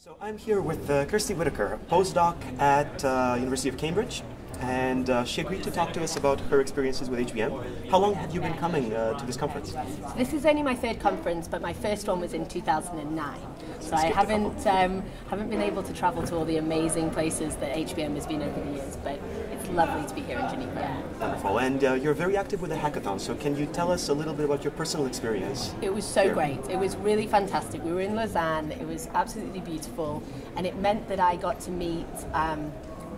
So I'm here with Kirstie Whitaker, a postdoc at University of Cambridge, and she agreed to talk to us about her experiences with HBM. How long have you been coming to this conference? So this is only my third conference, but my first one was in 2009. So I haven't been able to travel to all the amazing places that HBM has been over the years, but it's lovely to be here in Geneva. Wonderful. And you're very active with the hackathon, so can you tell us a little bit about your personal experience? It was so great. It was really fantastic. We were in Lausanne. It was absolutely beautiful, and it meant that I got to meet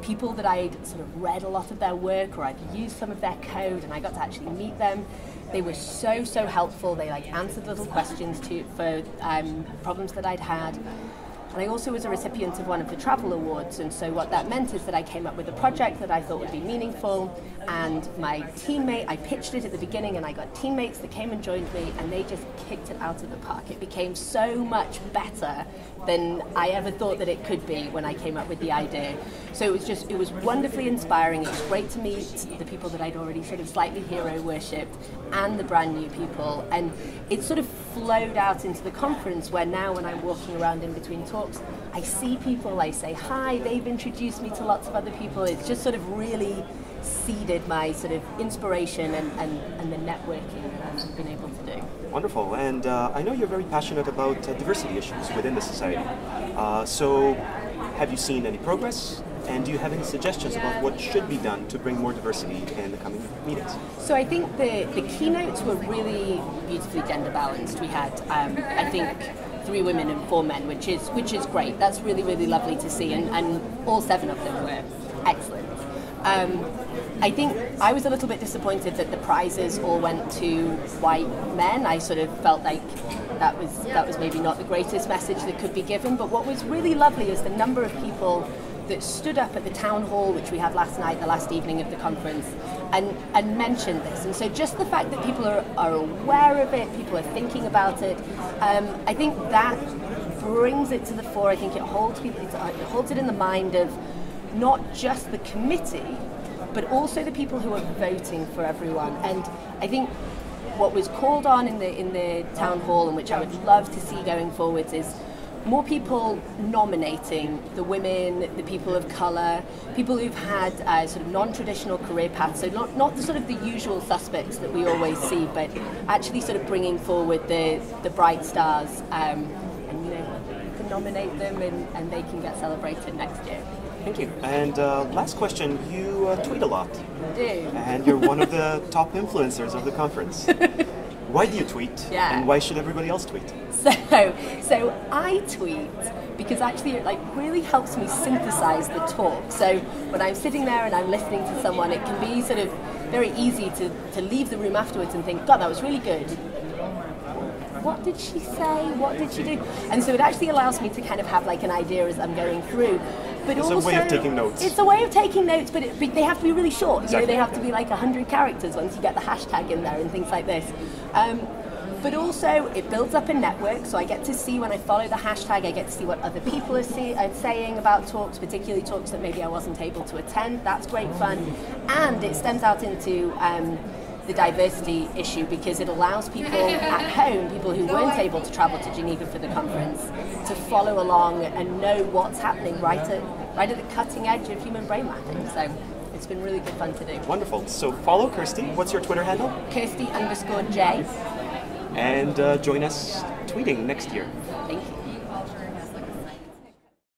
people that I'd sort of read a lot of their work, or I'd used some of their code, and I got to actually meet them. They were so helpful. They answered little questions for problems that I'd had. And I also was a recipient of one of the travel awards, and so what that meant is that I came up with a project that I thought would be meaningful, and my teammate, I pitched it at the beginning, and I got teammates that came and joined me, and they just kicked it out of the park. It became so much better than I ever thought that it could be when I came up with the idea. So it was wonderfully inspiring. It was great to meet the people that I'd already sort of slightly hero worshipped, and the brand new people, and it sort of flowed out into the conference, where now when I'm walking around in between talks, I see people, I say hi, they've introduced me to lots of other people. It's just sort of really seeded my sort of inspiration and the networking that I've been able to do. Wonderful. And I know you're very passionate about diversity issues within the society. So have you seen any progress? And do you have any suggestions about what should be done to bring more diversity in the coming meetings? So I think the keynotes were really beautifully gender balanced. We had, I think, 3 women and 4 men, which is great. That's really lovely to see, and all 7 of them were excellent. I think I was a little bit disappointed that the prizes all went to white men. I sort of felt like that was maybe not the greatest message that could be given. But what was really lovely is the number of people that stood up at the town hall, which we had last night, the last evening of the conference, and mentioned this. And so just the fact that people are aware of it, people are thinking about it, I think that brings it to the fore. I think it holds it in the mind of not just the committee, but also the people who are voting for everyone. And I think what was called on in the town hall, and which I would love to see going forwards, is more people nominating the women, the people of colour, people who've had sort of non-traditional career paths, so not the sort of the usual suspects that we always see, but actually sort of bringing forward the bright stars, and you can nominate them and they can get celebrated next year. Thank you. And last question, you tweet a lot. I do. And you're one of the top influencers of the conference. Why do you tweet? Yeah. And why should everybody else tweet? So I tweet because actually it really helps me synthesize the talk. So when I'm sitting there and I'm listening to someone, it can be sort of very easy to leave the room afterwards and think, God, that was really good. What did she say? What did she do? And so it actually allows me to kind of have an idea as I'm going through. But it's also, a way of taking notes. It's a way of taking notes, but they have to be really short. Exactly. They have to be 100 characters once you get the hashtag in there and things like this. But also, it builds up a network, so I get to see when I follow the hashtag, I get to see what other people are saying about talks, particularly talks that maybe I wasn't able to attend. That's great fun. And it stems out into the diversity issue, because it allows people at home, people who weren't able to travel to Geneva for the conference, to follow along and know what's happening right at the cutting edge of human brain mapping. So it's been really good fun to do. Wonderful. So follow Kirstie. What's your Twitter handle? Kirstie_J. And join us tweeting next year.